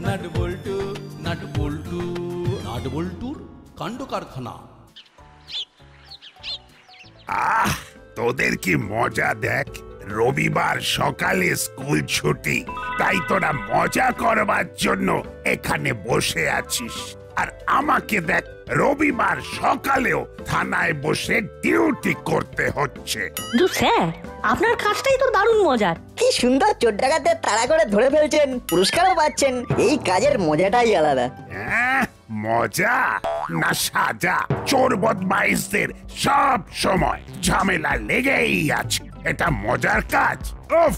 Nut বল্টু nut বল্টু nut বল্টুর কাণ্ড কারখানা। তোদের কি মজা দেখ, রবিবার সকালে স্কুল ছুটি, তাই তোরা মজা করবার জন্য এখানে বসে আছিস। আর আমাকে দেখ, রবিবার সকালেও থানায় বসে ডিউটি করতে হচ্ছে। স্যার, আপনার কাজটাই তো দারুণ মজার। কি সুন্দর চোর ডাকাতদের তাড়া করে ধরে ফেলছেন, পুরস্কারও পাচ্ছেন। এই কাজের মজাটাই আলাদা। মজা না সাজা? চোর বদমাইশদের সব সময় ঝামেলা লেগেই আছে, এটা মজার কাজ? উফ,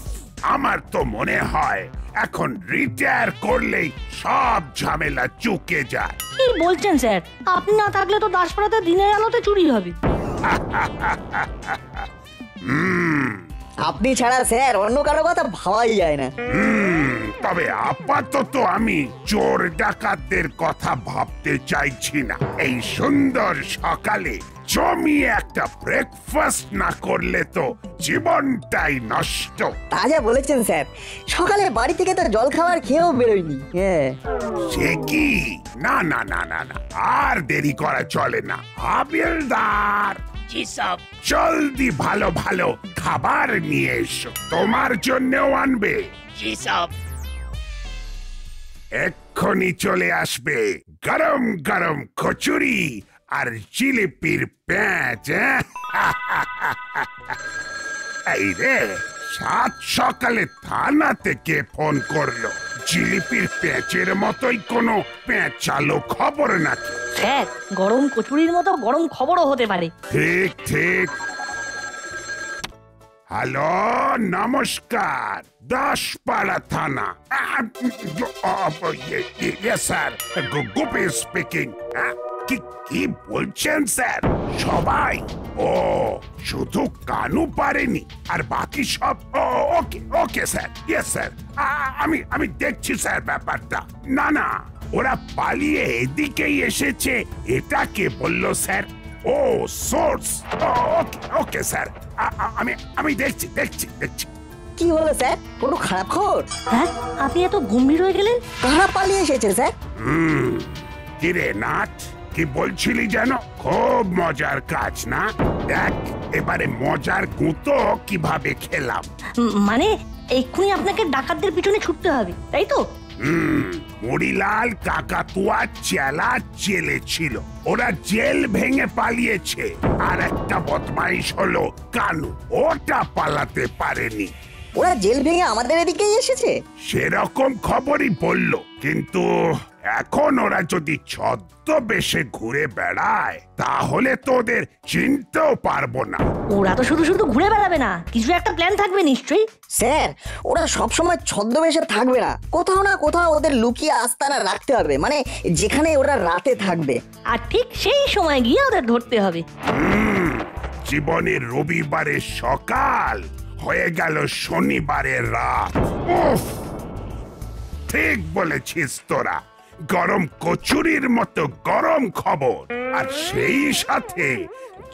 আমার তো মনে হয় এখন রিটায়ার করলেই সব ঝামেলা চুকে যায়। কি বলছেন স্যার? আপনি না থাকলে তো দাসপাড়াতে দিনের আলোতে চুরি হবে। আপনি ছাড়া স্যার অন্য কারো কথা ভাবাই যায় না। তবে আপাতত আমি চোর ডাকাতদের কথা ভাবতে চাইছি না। এই সুন্দর সকালে জমিয়ে একটা ব্রেকফাস্ট না করলে তো জীবনটাই নষ্ট। তা যা বলেছেন স্যার, সকালে বাড়ি থেকে তো জল খাবার খেয়েও বেরোয়নি। সে কি? না না না না না, আর দেরি করা চলে না। হাবিলদার, জলদি ভালো ভালো খাবার নিয়ে এসো, তোমার জন্যও আনবে। এক্ষুনি চলে আসবে গরম গরম কচুরি আর জিলিপির প্যাঁচ। এই রে, সাত সকালে থানা থেকে ফোন করলো। জিলিপির প্যাঁচের মতোই কোনো প্যাঁচালো খবর নাকি? স্যার, গরম কচুরির মতো গরম খবরও হতে পারে। ঠিক ঠিক। হ্যালো, নমস্কার, দাসপাড়া থানা। Sir, Gupi speaking. কি বলছেন স্যার? সবাই? ও, শুধু কানু পারেনি, আর বাকি সব? ওকে ওকে স্যার, ইয়েস স্যার, আমি দেখছি স্যার ব্যাপারটা। না না, ওরা পালিয়ে এদিকেই এসেছে, এটা কে বললো স্যার? ও, সোর্স। ওকে ওকে স্যার, আমি দেখছি দেখছি দেখছি। কি হলো স্যার, কোনো খারাপ খবর? হ্যাঁ, আপনি এত গম্ভীর হয়ে গেলেন। কারা পালিয়ে এসেছে স্যার? কিরে নাট, কি বলছিলি যেন? খুব মজার কাজ না? দেখ এবারে মজার গুঁতো কিভাবে খেলাম। মানে এক্ষুনি আপনাকে ডাকাতদের পিছনে ছুটতে হবে, তাই তো? মরিলাল কাকাতুয়া চেলা জেলে ছিল, ওরা জেল ভেঙে পালিয়েছে। আর একটা বদমাইশ হলো কানু, ওটা পালাতে পারেনি। ওরা জেল ভেঙে আমাদের এদিকেই এসেছে? সেরকম খবরই বললো, কিন্তু এখন ওরা যদি ছদ্মবেশে ঘুরে বেড়ায় তাহলে তো ওদের চিনতেও পারবো না। ওরা তো শুধু শুধু ঘুরে বেড়াবে না, কিছু একটা প্ল্যান থাকবে নিশ্চয়ই। স্যার, ওরা সবসময় ছদ্মবেশে থাকবে না, কোথাও না কোথাও ওদের লুকিয়ে আস্তানা রাখতে হবে, মানে যেখানে ওরা রাতে থাকবে। আর ঠিক সেই সময় গিয়ে ওদের ধরতে হবে। জীবনের রবিবারের সকাল হয়ে গেল শনিবারের রাত। উফ, ঠিক বলেছিস তোরা, গরম কচুরির মতো গরম খবর, আর সেই সাথে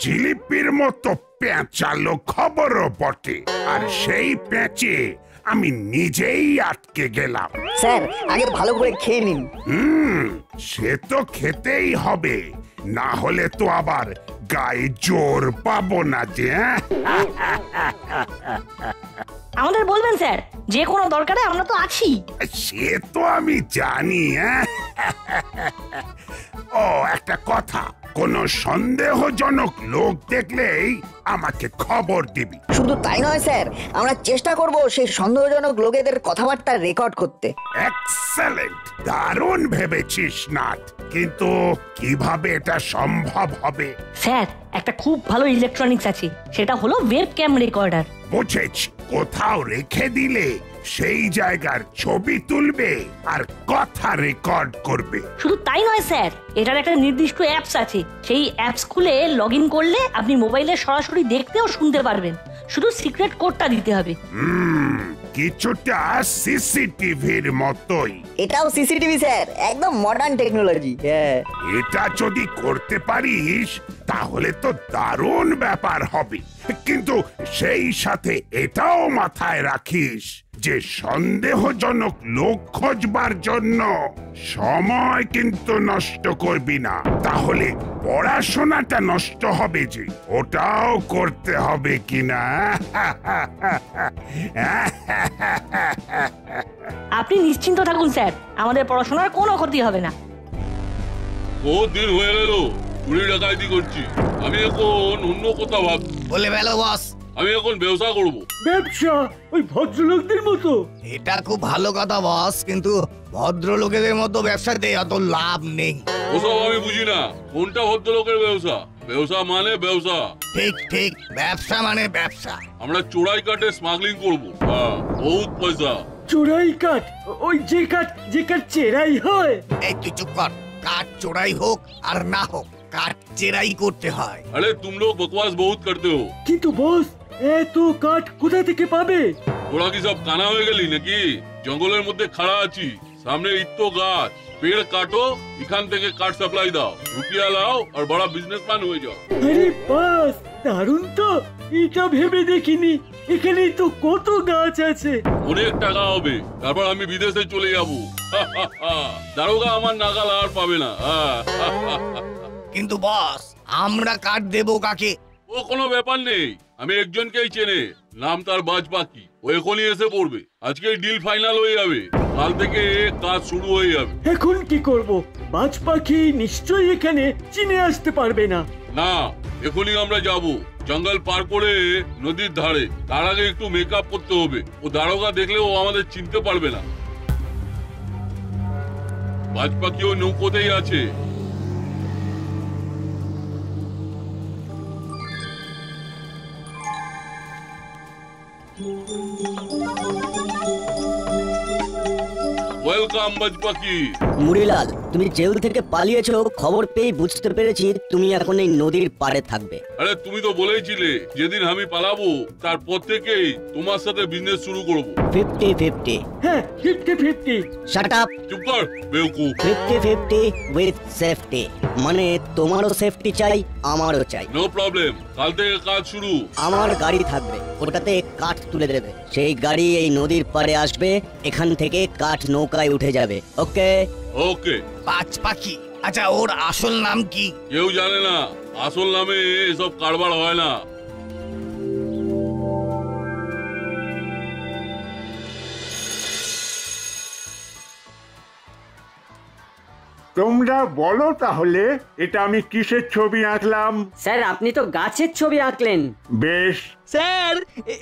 জিলিপির মতো পেঁচালো খবরও বটে। আর সেই পেঁচে আমি নিজেই আটকে গেলাম। স্যার, আগে ভালো করে খেয়ে নিন। সে তো খেতেই হবে, না হলে তো আবার গায়ে জোর পাবো না যে। আমাদের বলবেন স্যার, যে কোনো দরকারে আমরা তো আছি। সে তো আমি জানি। ও, একটা কথা, কোনো সন্দেহজনক লোক দেখলেই আমাকে খবর দিবি। শুধু তাই নয় স্যার, আমরা চেষ্টা করব সেই সন্দেহজনক লোকেদের কথাবার্তা রেকর্ড করতে। এক্সেলেন্ট, দারুণ ভেবেছিস নাট, কিন্তু কিভাবে এটা সম্ভব হবে? স্যার, একটা খুব ভালো ইলেকট্রনিক্স আছে, সেটা হলো ওয়েব ক্যাম রেকর্ডার। বুঝেছি, কোথাও রেখে দিলে সেই জায়গার ছবি তুলবে আর কথা রেকর্ড করবে। শুধু তাই নয় স্যার, এটার একটা নির্দিষ্ট অ্যাপস আছে, সেই অ্যাপস খুলে লগইন করলে আপনি মোবাইলে সরাসরি দেখতে ও শুনতে পারবেন, শুধু সিক্রেট কোডটা দিতে হবে। কিছুটা সিসিটিভির মতোই। এটাও সিসিটিভি স্যার, একদম মডার্ন টেকনোলজি। এটা যদি করতে পারিস তাহলে তো দারুণ ব্যাপার হবে, কিন্তু সেই সাথে এটাও মাথায় রাখিস যে সন্দেহজনক লোক খোঁজবার জন্য সময় কিন্তু নষ্ট করবি না, তাহলে পড়াশোনাটা নষ্ট হবে যে, ওটাও করতে হবে কিনা। আপনি নিশ্চিন্ত থাকুন স্যার, আমাদের পড়াশোনার কোনো ক্ষতি হবে না। বহুত দিন হয়ে গেল চুরি ডাকাতি করছি, আমি এখন অন্য কোথাও ভাব বলে বেলো বস। আমি এখন ব্যবসা করব। ব্যবসা ওই ভদ্রলোকদের মতো? এটা খুব ভালো কথা বস, কিন্তু ভদ্রলোকেদের মতো ব্যবসাতে অত লাভ নেই। ওসব আমি বুঝি না, কোনটা ভদ্রলোকের ব্যবসা? ব্যবসা মানে ব্যবসা। ঠিক ঠিক, ব্যবসা মানে ব্যবসা। আমরা চোরাই কাঠে স্মাগলিং করবো, হ্যাঁ, বহুত পয়সা। চোরাই কাঠ? ওই যে কাঠ চেরাই হয়? এই তুই চুপ কর। কাঠ চোরাই হোক আর না হোক, কাঠ চেরাই করতে হয়। अरे तुम लोग बकवास बहुत करते हो। কিন্তু বস, এত কাঠ কোথা থেকে পাবে? তোরা কি সব কানা হয়ে গেলি নাকি? জঙ্গলের মধ্যে খাড়া আছি, সামনে ইত্তো গাছ, পেড় কাটো, এখান থেকে কাঠ সাপ্লাই দাও, রুপিয়া লাও আর বড় বিজনেসম্যান হয়ে যাও। আরে বাস, দারুণ তো, এটা ভেবে দেখিনি। এখানেই তো কত গাছ আছে। অনেক টাকা হবে, তারপর আমি বিদেশে চলে যাবো। দারোগা আমার নাগাল আর পাবে না। কিন্তু বস, আমরা কাঠ দেবো কাকে? ও কোনো ব্যাপার নেই, আমি একজনকেই চেনে, নাম তার বাজ পাখি। ও এখনই এসে পড়বে, আজকে ডিল ফাইনাল হয়ে যাবে, কাল থেকে কাজ শুরু হয়ে যাবে। এখন কি করব? বাজ পাখি নিশ্চয়ই এখানে চিনে আসতে পারবে না। না, এখনই আমরা যাব, জঙ্গল পার করে নদীর ধারে। তার আগে একটু মেকআপ করতে হবে, ও দারোগা দেখলে ও আমাদের চিনতে পারবে না। বাজ পাখি ও নৌকোতেই আছে। ওয়েলকাম বাজ পাখি। মুড়িলাল, তুমি জেল থেকে পালিয়েছো খবর পেয়ে বুঝতে পেরেছি তুমি এখন এই নদীর পাড়ে থাকবে। আরে তুমি তো বলেইছিলে যেদিন আমি পালাবো তারপর থেকেই তোমার সাথে বিজনেস শুরু করব। 50-50। হ্যাঁ, 50-50। Shut up. চুপ কর বেওকুফ। 50-50 উইথ সেফটি, মানে তোমারও সেফটি চাই, আমারও চাই। নো প্রবলেম, কাল থেকে কাজ শুরু। আমার গাড়ি থাকবে, ওটাতে কাঠ তুলে দেবে, সেই গাড়ি এই নদীর পাড়ে আসবে, এখান থেকে কাঠ নৌকায় উঠে যাবে। ওকে ওকে। বাজ পাখি? আচ্ছা, ওর আসল নাম কি? কেউ জানে না, আসল নামে এসব কারবার হয় না। তোমরা বলো তাহলে এটা আমি কিসের ছবি আঁকলাম? স্যার, আপনি তো গাছের ছবি আঁকলেন। বেশ, স্যার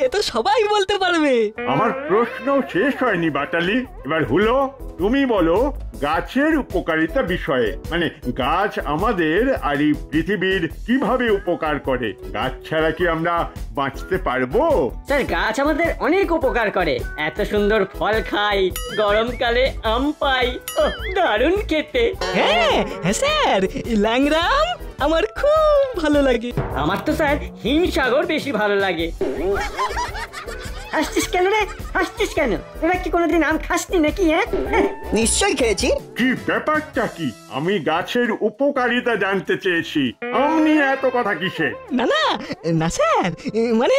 এ তো সবাই বলতে পারবে। আমার প্রশ্ন শেষ হয়নি বাটালি, এবার হলো তুমি বলো গাছের উপকারিতা বিষয়ে, মানে গাছ আমাদের আর এই পৃথিবীর কিভাবে উপকার করে। গাছ ছাড়া কি আমরা বাঁচতে পারবো? স্যার, গাছ আমাদের অনেক উপকার করে, এত সুন্দর ফল খাই, গরমকালে আম পাই, দারুণ খেতে। হ্যাঁ হ্যাঁ স্যার, ল্যাংরাম আমার খুব ভালো লাগে। আমার তো স্যার হিমসাগর বেশি ভালো লাগে। হাসছিস কেন রে? হাসছিস কেন? তোরা কি কোনোদিন আম খাসনি নাকি? হ্যাঁ, নিশ্চয়ই খেয়েছি। কি ব্যাপারটা কি? আমি গাছের উপকারিতা জানতে চেয়েছি, আম নিয়ে এত কথা কিসে? না না না স্যার, মানে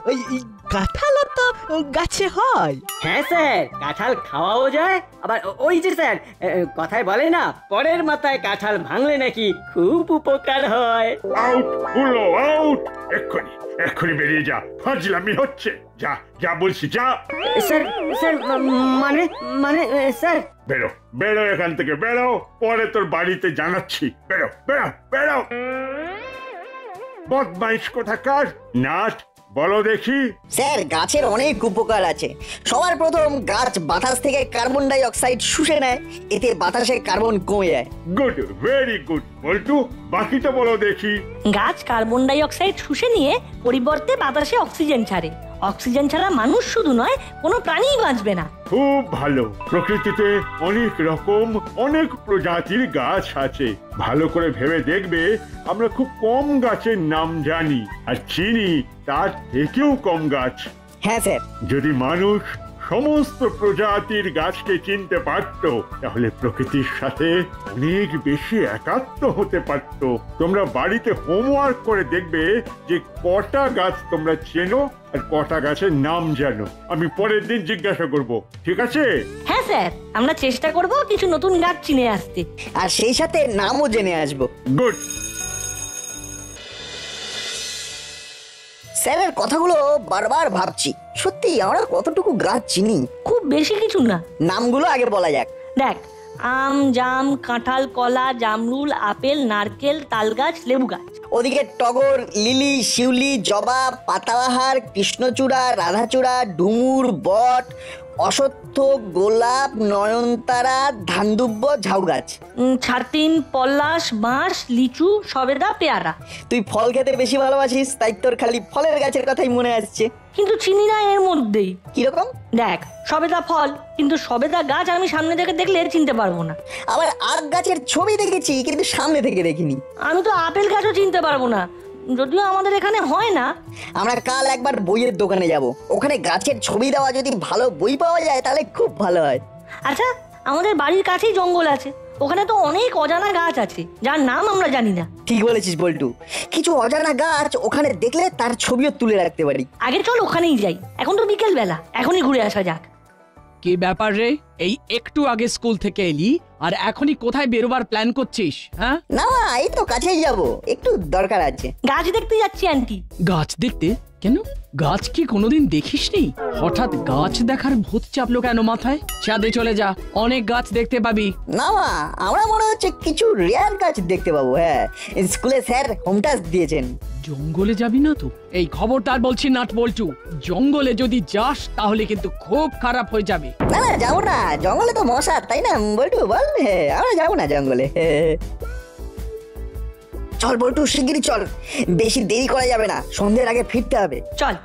ওই কাঁঠালও তো গাছে হয়। হ্যাঁ স্যার, কাঁঠাল খাওয়াও যায়, আবার ওই যে স্যার কথায় বলে না, পরের মাথায় কাঁঠাল ভাঙলে নাকি খুব উপকার হয়। আউট হলো, আউট! এক্ষুনি এক্ষুনি বেরিয়ে যা, ফাজলামি হচ্ছে। যা যা বলছি, যা। স্যার স্যার মানে মানে স্যার। বেরো বেরো এখান থেকে, বেরো, পরে তোর বাড়িতে জানাচ্ছি। বেরো বেরো বেরো, বদমাইশ কোথাকার। নাট, বলো দেখি। স্যার, গাছের অনেক উপকার আছে। সবার প্রথম, গাছ বাতাস থেকে কার্বন ডাই অক্সাইড শুষে নেয়, এতে বাতাসে কার্বন কমে যায়। Good, very good. বল্টু, বাকিটা বলো দেখি। গাছ কার্বন ডাই অক্সাইড শুষে নিয়ে পরিবর্তে বাতাসে অক্সিজেন ছাড়ে। অক্সিজেন ছাড়া মানুষ শুধু নয়, কোনো প্রাণীই বাঁচবে না। খুব ভালো। প্রকৃতিতে অনেক রকম, অনেক প্রজাতির গাছ আছে। ভালো করে ভেবে দেখবে, আমরা খুব কম গাছের নাম জানি আর চিনি তার থেকেও কম গাছ। হ্যাঁ স্যার। যদি মানুষ সমস্ত প্রজাতির গাছকে চিনতে পারত, তাহলে প্রকৃতির সাথে অনেক বেশি একাত্ম হতে পারত। তোমরা বাড়িতে হোমওয়ার্ক করে দেখবে যে কটা গাছ তোমরা চেনো আর কটা গাছের নাম জানো। আমি পরের দিন জিজ্ঞাসা করব, ঠিক আছে? হ্যাঁ স্যার, আমরা চেষ্টা করব কিছু নতুন গাছ চিনে আসতে, আর সেই সাথে নামও জেনে আসবো। গুড। স্যারের কথাগুলো বারবার ভাবছি, সত্যি আমরা কতটুকু গাছ চিনি। খুব বেশি কিছু না। নামগুলো আগে বলা যাক। দেখ, আম, জাম, কাঁঠাল, কলা, জামরুল, আপেল, নারকেল, তালগাছ, লেবু গাছ। ওদিকে টগর, লিলি, শিউলি, জবা, পাতাবাহার, কৃষ্ণচূড়া, রাধাচূড়া, ডুমুর, বট, অশ্বত্থ, গোলাপ, নয়নতারা, ধানদুব্ব, ঝাউ গাছ। ছাতিন, পলাশ, বাঁশ, লিচু, সবেদা, পেয়ারা। তুই ফল খেতে বেশি ভালোবাসিস, তাই তোর খালি ফলের গাছের কথাই মনে আসছে। কিন্তু চিনি না এর মধ্যেই। কিরকম? দেখ, সবেদা ফল, কিন্তু সবেদা গাছ আমি সামনে থেকে দেখলে চিনতে পারবো না। আবার আখ গাছের ছবি দেখেছি, কিন্তু সামনে থেকে দেখিনি। আমি তো আপেল গাছও চিনতে পারবো না, যদিও আমাদের এখানে হয় না। আমরা কাল একবার বইয়ের দোকানে যাব, ওখানে গাছের ছবি দেওয়া যদি ভালো বই পাওয়া যায় তাহলে খুব ভালো হয়। আচ্ছা, আমাদের বাড়ির কাছেই জঙ্গল আছে, ওখানে তো অনেক অজানা গাছ আছে যার নাম আমরা জানি না। ঠিক বলেছিস বল্টু, কিছু অজানা গাছ ওখানে দেখলে তার ছবিও তুলে রাখতে পারি। আগে চল ওখানেই যাই, এখন তো বিকেল বেলা, এখনই ঘুরে আসা যাক। কি ব্যাপার রে, এই একটু আগে স্কুল থেকে এলি আর এখনই কোথায় বেরোবার প্ল্যান করছিস? হ্যাঁ না, এই তো কাছেই যাব, একটু দরকার আছে। গাছ দেখতে যাচ্ছি আন্টি। গাছ দেখতে? কেন, গাছ কি কোনোদিন দেখিসনি? হঠাৎ গাছ দেখার ভূত চাপলো কেন মাথায়? ছাদে চলে যা, অনেক গাছ দেখতে পাবি। না মা, আমরা মনে হচ্ছে কিছু রেয়ার গাছ দেখতে পাবো। হ্যাঁ, স্কুলে স্যার হোম টাস্ক দিয়েছেন। জঙ্গলে যাবি না তো? এই খবরদার বলছি নাট বল্টু, জঙ্গলে যদি যাস তাহলে কিন্তু খুব খারাপ হয়ে যাবে। না না, যাবো না, জঙ্গলে তো মশা, তাই না বল্টু বল? হ্যাঁ, আমরা যাবো না জঙ্গলে। চল বল্টু, শিগগিরই চল, বেশি দেরি করা যাবে না, সন্ধ্যের আগে ফিরতে হবে। চল।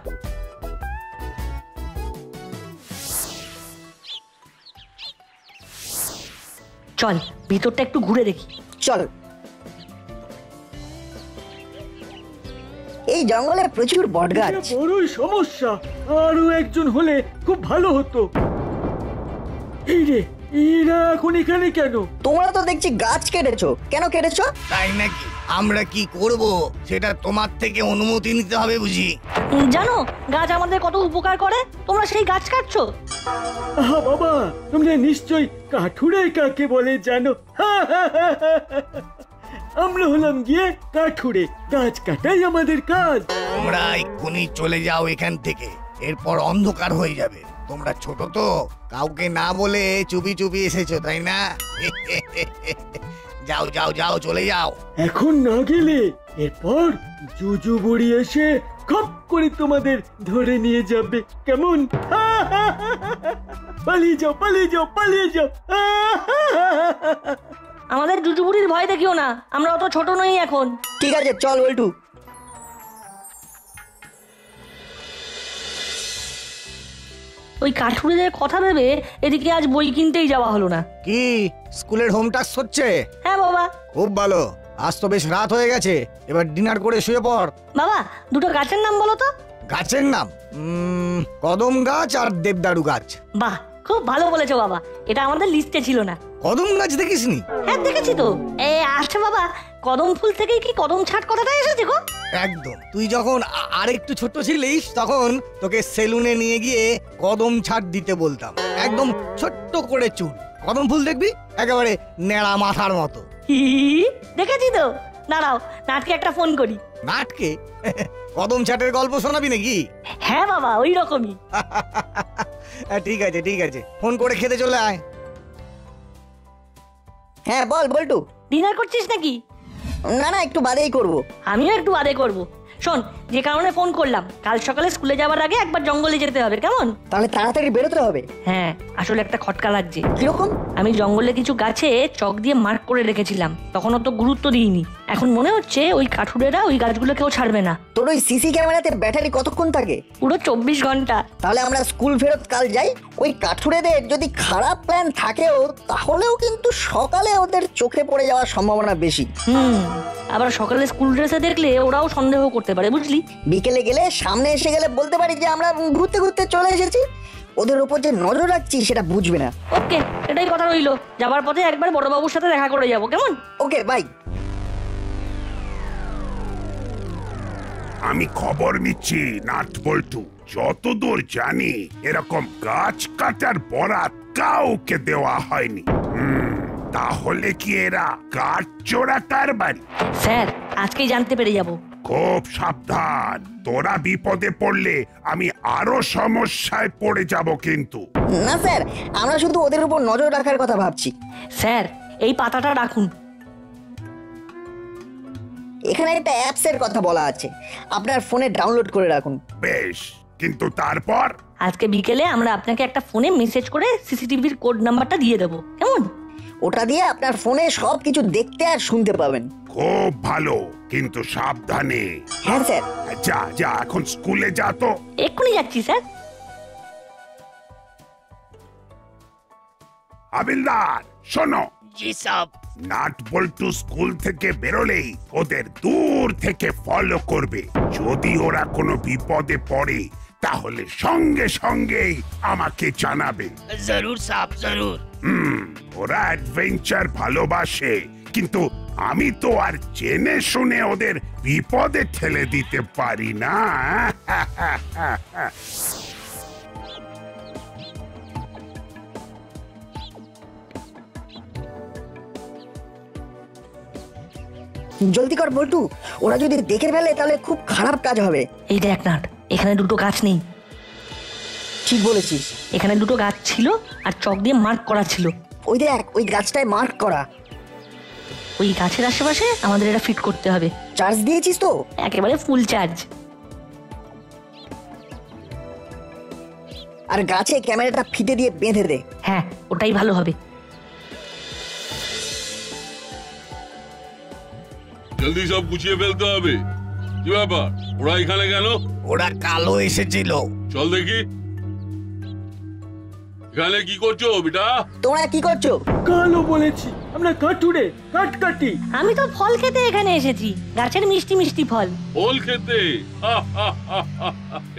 চল, ভিতরটা একটু ঘুরে দেখি। চল। এই জঙ্গলে প্রচুর বটগাছ। বড়ই সমস্যা, আরো একজন হলে খুব ভালো হতো। এই রে, এরা এখন এখানে কেন? তোমরা তো দেখছি গাছ কেটেছো, কেন কেটেছো? তাই নাকি? আমরা কি করব সেটা তোমার থেকে অনুমতি নিতে হবে বুঝি। জানো গাছ আমাদের কত উপকার করে, তোমরা সেই গাছ কাটছো? আহা বাবা, তোমরা নিশ্চয়ই কাঠুরে কাকে বলে জানো। আমরা হলাম গিয়ে কাঠুরে, গাছ কাটাই আমাদের কাজ। তোমরা এক্ষুনি চলে যাও এখান থেকে, এরপর অন্ধকার হয়ে যাবে। তোমরা ছোট তো, কাউকে না বলে চুপি চুপি এসেছো তাই না? যাও যাও যাও, চলে যাও। এখন না গেলে এরপর জুজু বুড়ি এসে খপ করে তোমাদের ধরে নিয়ে যাবে। কেমন? পালিয়ে যাও, পালিয়ে যাও, পালিয়ে যাও। আমাদের জুজু বুড়ির ভয় দেখিও না, আমরা অত ছোট নই এখন। ঠিক আছে, চল বল্টু। ওই কাঠুরেদের কথা ভেবে এদিকে আজ বই কিনতেই যাওয়া হলো না। কি স্কুলের হোম টাস্ক হচ্ছে? হ্যাঁ বাবা। খুব ভালো, আজ তো বেশ রাত হয়ে গেছে, এবার ডিনার করে শুয়ে পড়। বাবা, দুটো গাছের নাম বলো তো। গাছের নাম? কদম গাছ আর দেবদারু গাছ। বাহ, খুব ভালো বলেছো বাবা, এটা আমাদের লিস্টে ছিল না। কদম গাছ দেখিসনি? হ্যাঁ দেখেছি তো। আচ্ছা বাবা, কদম ফুল থেকেই কি কদম ছাট কথাটা এসেছে গো? একদম, তুই যখন আর একটু ছোট ছিলিস তখন তোকে সেলুনে নিয়ে গিয়ে কদম ছাট দিতে বলতাম। একদম ছোট্ট করে চুল, কদম ফুল দেখবি একেবারে নেড়া মাথার মতো। দেখেছি তো। দাঁড়াও, নাটকে একটা ফোন করি। নাটকে? কদম ছাটের গল্প শোনাবি নাকি? হ্যাঁ বাবা, ওই রকমই। ঠিক আছে ঠিক আছে, ফোন করে খেতে চলে আয়। হ্যাঁ বল বল্টু। ডিনার করছিস নাকি? না না, একটু বাদেই করব। আমিও একটু বাদে করব। শোন, যে কারণে ফোন করলাম, কাল সকালে স্কুলে যাওয়ার আগে একবার জঙ্গলে যেতে হবে, কেমন? তাহলে তাড়াতাড়ি বেরোতে হবে। হ্যাঁ, আসলে একটা খটকা লাগছে। কিরকম? আমি জঙ্গলে কিছু গাছে চক দিয়ে মার্ক করে রেখেছিলাম, তখন অত গুরুত্ব দিইনি। এখন মনে হচ্ছে ওই কাঠুরেরা ওই গাছগুলো কেউ ছাড়বে না। তোর ওই সিসি ক্যামেরাতে ব্যাটারি কতক্ষণ থাকে? পুরো 24 ঘন্টা। তাহলে আমরা স্কুল ফেরত কাল যাই, ওই কাঠুরেদের যদি খারাপ প্ল্যান থাকেও তাহলেও কিন্তু সকালে ওদের চোখে পড়ে যাওয়ার সম্ভাবনা বেশি। আবার সকালে স্কুল ড্রেসে দেখলে ওরাও সন্দেহ করতে পারে, বুঝলি? বিকেলে গেলে সামনে এসে গেলে বলতে পারি যে আমরা ঘুরতে ঘুরতে চলে এসেছি। ওদের উপর যে নজর রাখছি সেটা বুঝবে না। ওকে, এটাই কথা রইলো। যাবার পথে একবার বড়বাবুর সাথে দেখা করে যাব, কেমন? Okay bye. আমি খবর নিচ্ছি নাট বল্টু, যতদূর জানি এরকম গাছ কাটার বরাত কাউকে দেওয়া হয়নি। তাহলে কি এরা কাঠ চোরা কারবারি? স্যার, আজকেই জানতে পেরে যাব। খুব সাবধান, তোরা বিপদে পড়লে আমি আরো সমস্যায় পড়ে যাব কিন্তু। না স্যার, আমরা শুধু ওদের উপর নজর রাখার কথা ভাবছি। স্যার, এই পাতাটা রাখুন। এখানে একটা অ্যাপস এর কথা বলা আছে, আপনার ফোনে ডাউনলোড করে রাখুন। বেশ, কিন্তু তারপর? আজকে বিকেলে আমরা আপনাকে একটা ফোনে মেসেজ করে সিসিটিভির কোড নাম্বারটা দিয়ে দেবো, কেমন? ওটা দিয়ে আপনার ফোনে সবকিছু দেখতে আর শুনতে পাবেন। খুব ভালো, কিন্তু সাবধানে। হ্যাঁ স্যার। যা যা, এখন স্কুলে যা তো। এক্ষুনি যাচ্ছি স্যার। হাবিলদার শোনো। জি সাব। নাট বল্টু স্কুল থেকে বেরোলেই ওদের দূর থেকে ফলো করবে। যদি ওরা কোনো বিপদে পড়ে তাহলে সঙ্গে সঙ্গেই আমাকে জানাবে। জরুর সাব, জরুর। ওরা অ্যাডভেঞ্চার ভালোবাসে, কিন্তু আমি তো আর জেনে শুনে ওদের বিপদে ঠেলে দিতে পারি না। জলদি কর বল্টু, ওরা যদি দেখে ফেলে তাহলে খুব খারাপ কাজ হবে। এই দেখ নাট, এখানে দুটো গাছ নেই। ঠিক বলেছিস, এখানে দুটো গাছ ছিল আর চক দিয়ে মার্ক করা ছিল। ওই দেখ, ওই গাছটায় মার্ক করা। ওই গাছের আশেপাশে আমাদের এটা ফিট করতে হবে। চার্জ দিয়েছিস তো? একেবারে ফুল চার্জ। আর গাছে ক্যামেরাটা ফিতে দিয়ে বেঁধে দে। হ্যাঁ, ওটাই ভালো হবে। জলদি সব গুছিয়ে ফেলতে হবে। কি ব্যাপার, ওরা এখানে কেন? ওরা কালো এসেছিল। চল দেখি। এখানে কি করছো বেটা? তোমরা কি করছো? কালো বলেছি, আমরা কাঠুরে কাঠ কাটি। আমি তো ফল খেতে এখানে এসেছি, গাছের মিষ্টি মিষ্টি ফল। ফল খেতে?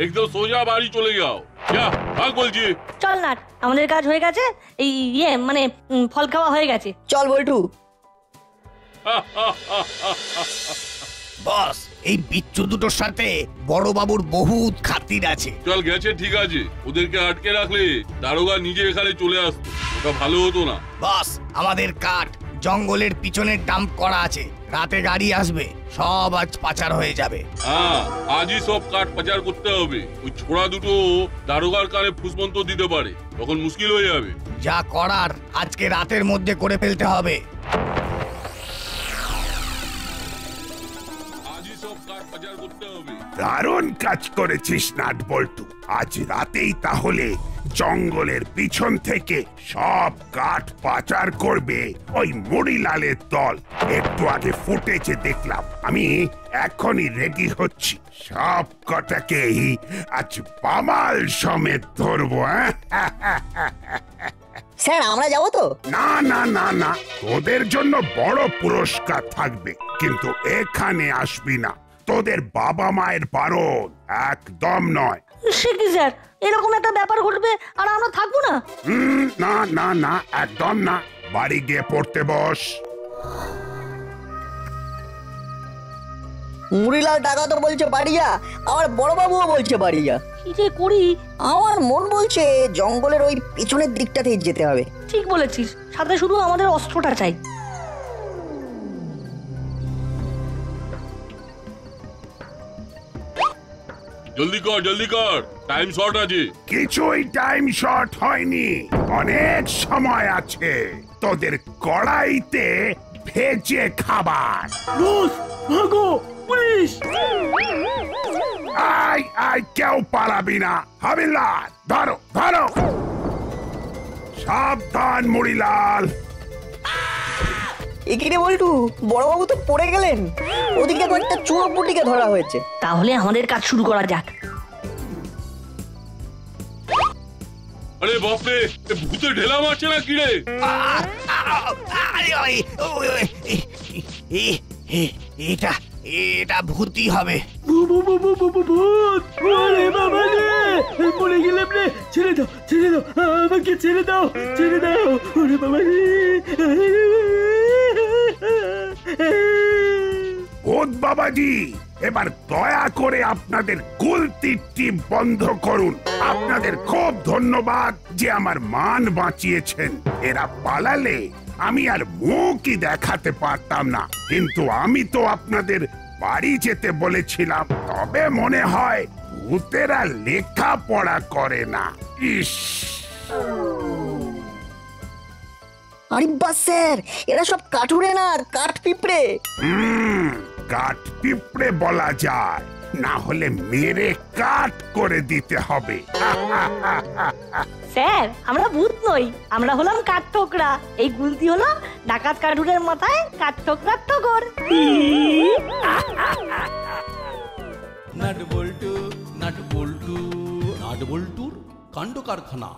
একদম সোজা বাড়ি চলে যাও। যা, ভাগ বলছি। চল নাট, আমাদের কাজ হয়ে গেছে। এই মানে ফল খাওয়া হয়ে গেছে। চল বল্টু। বস, এই বিচ্ছু দুটোর সাথে বড় বাবুর বহুত খাতির আছে। চল, গেছে ঠিক আছে, ওদেরকে আটকে রাখলে দারোগা নিজে এখানে চলে আসতো, ওটা ভালো হতো না। বস, আমাদের কাঠ জঙ্গলের পিছনে ডাম্প করা আছে, রাতে গাড়ি আসবে, সব আজ পাচার হয়ে যাবে। হ্যাঁ, আজই সব কাঠ পাচার করতে হবে। ওই ছোড়া দুটো দারোগার কানে ফুসমন্ত দিতে পারে, তখন মুশকিল হয়ে যাবে। যা করার আজকে রাতের মধ্যে করে ফেলতে হবে। দারুণ কাজ করেছিস নাট বল্টু। আজ রাতেই তাহলে জঙ্গলের পিছন থেকে সব কাঠ পাচার করবে ওই মুড়িলালের দল। একটু আগে ফুটেজে দেখলাম, আমি এখনই রেডি হচ্ছি। সব কটাকেই আজ পামাল সমেত ধরবো। স্যার, আমরা যাবো তো? না না না না, তোদের জন্য বড় পুরস্কার থাকবে, কিন্তু এখানে আসবি না। তোদের বাবা মায়ের বারণ একদম নয়। সে কি স্যার, এরকম একটা ব্যাপার ঘটবে আর আমরা থাকবো না? না না না, একদম না। বাড়ি গিয়ে পড়তে বস। মুড়িলাল টাকা তো বলছে বাড়িয়া, আমার বড়বাবুও বলছে বাড়িয়া। কি যে করি? আমার মন বলছে জঙ্গলের ওই পিছনের দিকটাতেই যেতে হবে। ঠিক বলেছিস, সাথে শুধু আমাদের অস্ত্রটা চাই। জলদি কর, জলদি কর, টাইম শর্ট আছে। কিছুই টাইম শর্ট হয়নি, অনেক সময় আছে। তোদের কড়াইতে ভেজে খাবার। বস, ভাগো, পুলিশ! আয় আয়, কেউ পালাবি না। হাবিলদার, ধরো ধরো। সাবধান মুড়িলাল। এখানে বল্টু, বড়বাবু তো পড়ে গেলেন। ওদিকে কয়েকটা চোর পুটিকে ধরা হয়েছে। তাহলে আমাদের কাজ শুরু করা যাক। আরে বাপরে, ভূতে ঢেলা মারছে না কি রে? এটা ভূতই হবে। ভূত! ওরে বাবা রে! মরে গেলাম রে! ছেড়ে দাও, ছেড়ে আমাকে ছেড়ে দাও, ছেড়ে দাও। ওরে বাবা রে। ভূত বাবাজি, এবার দয়া করে আপনাদের গুলতির টিপ বন্ধ করুন। আপনাদের খুব ধন্যবাদ যে আমার মান বাঁচিয়েছেন। এরা পালালে আমি আর মুখই দেখাতে পারতাম না, কিন্তু আমি তো আপনাদের বাড়ি যেতে বলেছিলাম। তবে মনে হয় ভূতেরা লেখাপড়া করে না। ইস, আরে বাস স্যার, এরা সব কাঠুরে না, কাঠ পিঁপড়ে। কাঠ পিঁপড়ে বলা যায়, না হলে মেরে কাঠ করে দিতে হবে। স্যার, আমরা ভূত নই, আমরা হলাম কাঠ ঠোকরা। এই গুলতি হলো ডাকাত কাঠুরের মাথায় কাঠ ঠোকরার ঠোকর। নাট বল্টু, নাট বল্টুর কাণ্ড কারখানা।